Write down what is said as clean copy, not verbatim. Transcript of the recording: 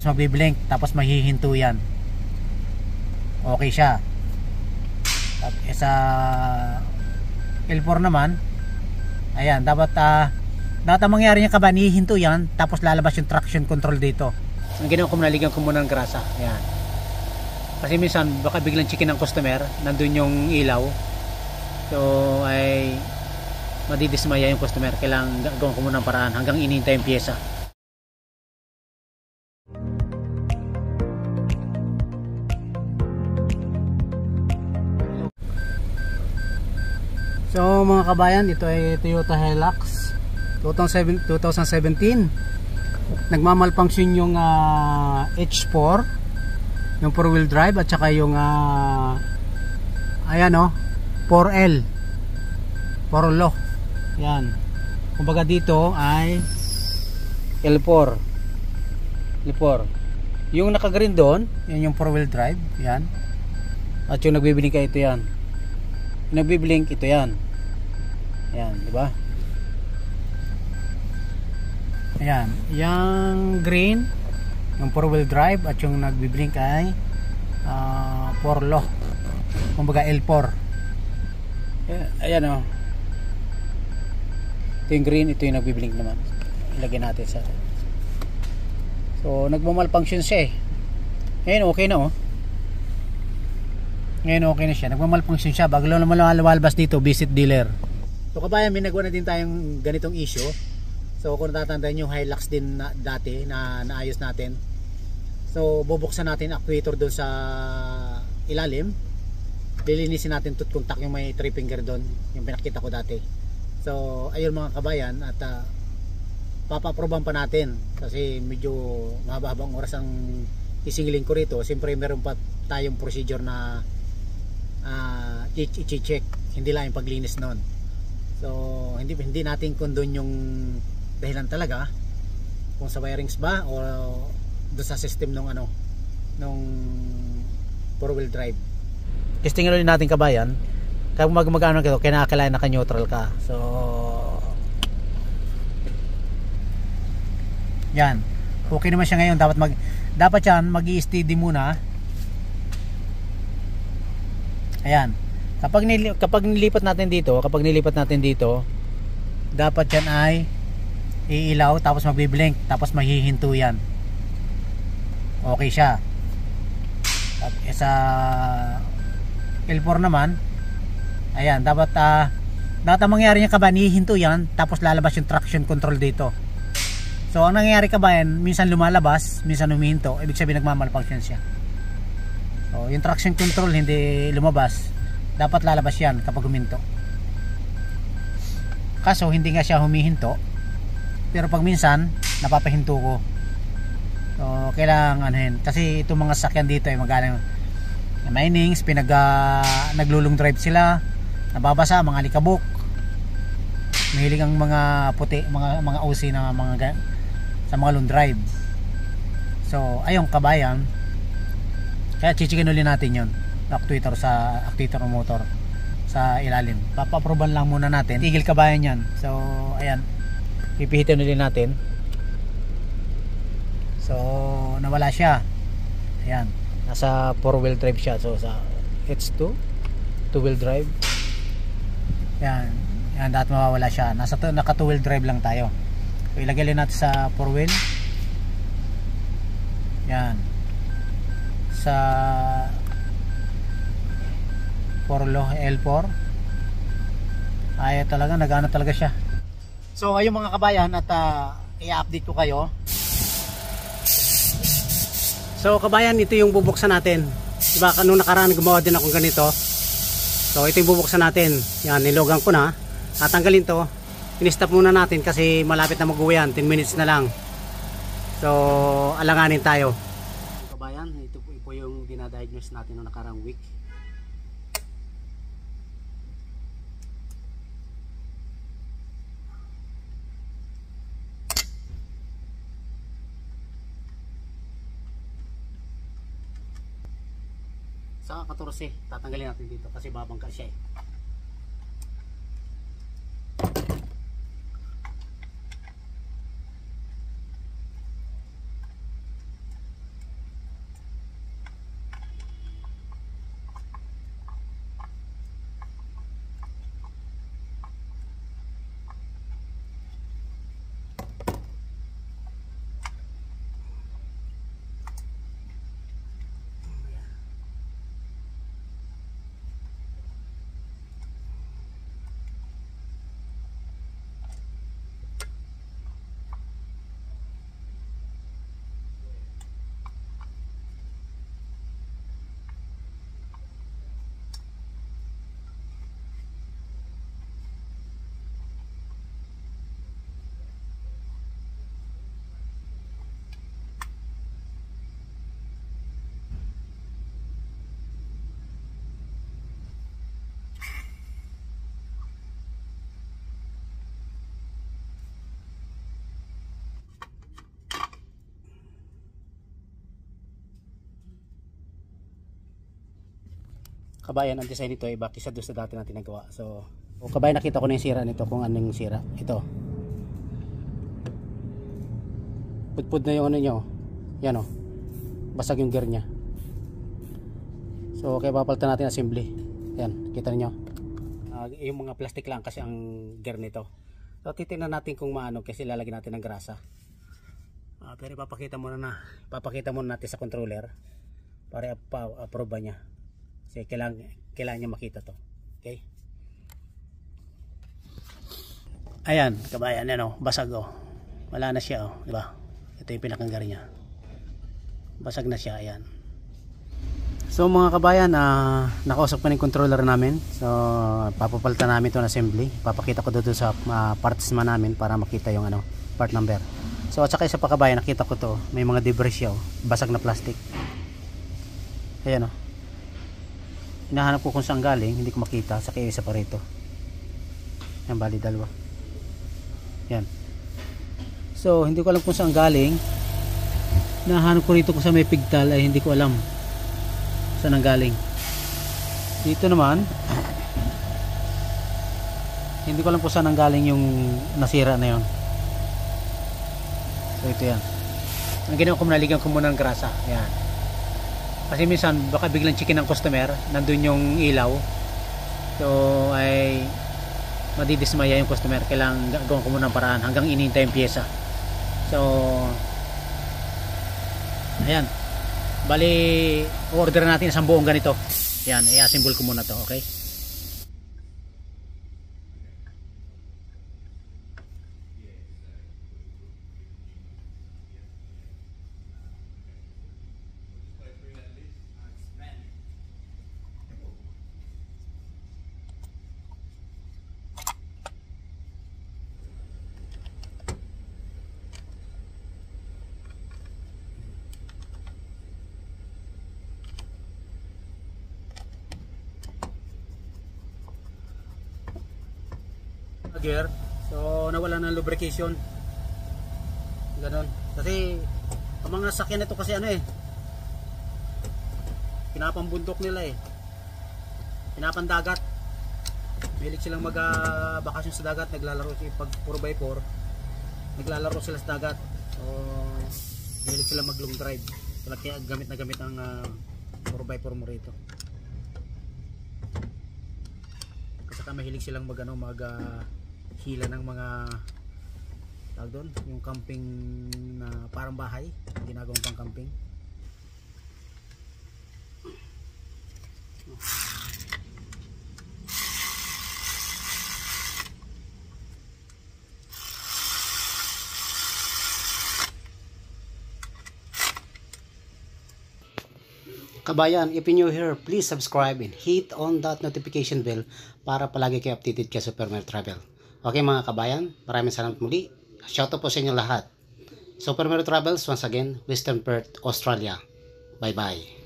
magbiblink tapos mahihinto yan. Okay siya. Sa L4 naman, ayan, dapat ang mangyari niya kabayan, hihinto yan tapos lalabas yung traction control dito. Ang ginawa ko, naligan ko muna ng grasa. Ayan. Kasi minsan baka biglang chicken ng customer, nandun yung ilaw, so ay madidismaya yung customer. Kailangan gawin ko muna ng paraan hanggang inintay yung pyesa. So mga kabayan, ito ay Toyota Hilux 2017. Nagmamalfunction yung H4, yung 4-wheel drive, at saka yung ayan o, 4L, 4L. Yan. Kumbaga dito ay L4. Yung naka-green doon, yan yung 4-wheel drive, yan. At yung nagbiblink ito yan. Yung nagbiblink ito yan. Ayan, di ba? Ayan, yung green, yung 4-wheel drive, at yung nagbiblink ay 4L. Kumbaga L4. Ayan o. Ito yung green, ito yung nagbiblink naman. Ilagay natin sa... So, nagmamalfunction siya eh. Ngayon, okay na oh. Ngayon, okay na siya. Nagmamalfunction siya. Bago lang naman lumalabas dito, visit dealer. So, kabayan, may nagawa na din tayong ganitong issue. So, kung natatandaan yung Hilux din dati na naayos natin. So, bubuksan natin actuator doon sa ilalim. Lilinisin natin tooth contact, yung may 3 finger doon, yung pinakita ko dati. So, ayun mga kabayan, at papaproban pa natin kasi medyo mahaba-habang oras ang isingilin ko rito. Siyempre meron pa tayong procedure na i-check, hindi lang yung paglinis noon. So, hindi natin kondon yung dahilan talaga kung sa wirings ba o doon sa system nung nung 4-wheel drive. Testing ulit natin kabayan. Kaya mag-ano kayo, kinakailangan naka-neutral ka. So yan. Okay naman siya ngayon. Dapat yan mag-i-steady muna. Ayan. Kapag nilipat natin dito, dapat yan ay iilaw tapos magbiblink tapos mahihinto yan. Okay siya. Sa L4 naman, ayan, dapat ang mangyari niya kabayan, hihinto yan tapos lalabas yung traction control dito. So ang nangyayari kabayan, minsan lumalabas, minsan humihinto, ibig sabihin nagmamalfunction siya. So yung traction control hindi lumabas, dapat lalabas yan kapag huminto. Kaso hindi nga siya humihinto, pero pag minsan napapahinto ko. So kailangan anuhin, kasi itong mga sakyan dito ay magaling minings, naglulong drive sila, nababasa, mga alikabok, mahilig ang mga puti, mga OC na sa mga long drive. So ayong kabayan, kaya chichikin ulit natin yon, actuator ng motor sa ilalim. Papaproban lang muna natin, tigil kabayan yan. So ayan, pipihitin ulit natin. So nawala siya. Ayan, nasa 4-wheel drive siya. So sa H2 2-wheel drive, yan dapat mawawala siya. Naka 2-wheel drive lang tayo. So ilagay natin sa 4-wheel. Yan, sa L4 ay talaga nagana talaga siya. So ayun mga kabayan, at i-update ko kayo. So kabayan, ito yung bubuksan natin. Diba kanong nakaraan gumawa din ako ganito. So ito yung bubuksan natin. Yan, nilogan ko na. Tatanggalin to. In-stop muna natin kasi malapit na mag-uwi yan. 10 minutes na lang. So alanganin tayo. Kabayan, ito po yung dinadiagnose natin noong nakarang week. Sa 14, tatanggalin natin dito kasi babangka siya eh. kabayan, ang design nito ay back sa doon sa dati natin nagawa. So kabayan, nakita ko na yung sira nito, kung anong sira ito. Pudpud na yung ano nyo, yan o, basag yung gear nya. So kaya papalitan natin assembly. Yan, kita niyo. Yung mga plastic lang kasi ang gear nito. So titingnan natin kung maano, kasi lalagyan natin ng grasa. Pero ipapakita muna natin sa controller para approve ba niya. Kasi kailangan niya makita to. Okay? Ayan, kabayan, ano, basag oh. Wala na siya oh, di ba? Ito yung pinakanggar niya. Basag na siya, ayan. So mga kabayan, nakausap ko na yung controller namin. So papapalitan namin ito ng assembly. Papakita ko doon sa parts man namin para makita yung ano, part number. So at saka isa pa kabayan, nakita ko to, may mga debris siya oh, basag na plastic. Ayan oh. Hinahanap ko kung saan galing, hindi ko makita. Saka isa pa rito. Yan, bali dalawa. Yan. So hindi ko alam kung saan galing. Hinahanap ko rito kung saan may pigtal, ay hindi ko alam saan ang galing. Dito naman hindi ko alam kung saan ang galing yung nasira na yon. So ito yan. Ang ginawa ko, naligan ko muna ng grasa. Yan. Kasi minsan baka biglang chicken ng customer, nandun yung ilaw. So ay madidismaya yung customer. Kailangan gawin ko muna ng paraan hanggang inintay yung pyesa. So ayan. Bali, order natin isang buong ganito. Yan, i-assemble ko muna to, okay? Gear, so nawala ng lubrication, ganon. Kasi ang mga sakyan nito kasi ano eh, pinapambundok nila eh, pinapandagat. Mahilig silang bakasyon sa dagat, naglalaro pag 4x4, naglalaro sila sa dagat. So mahilig silang mag long drive, kaya gamit na gamit ang 4x4 mo rito. Kasi mahilig silang hila ng mga tawag doon, yung camping na parang bahay, ginagawang pang camping. Kabayan, if you're new here, please subscribe and hit on that notification bell para palagi kayo updated kay Super Mer Travel. Okay mga kabayan, maraming salamat muli. Shoutout po sa inyo lahat. Super Mer Travels once again, Western Perth, Australia. Bye bye.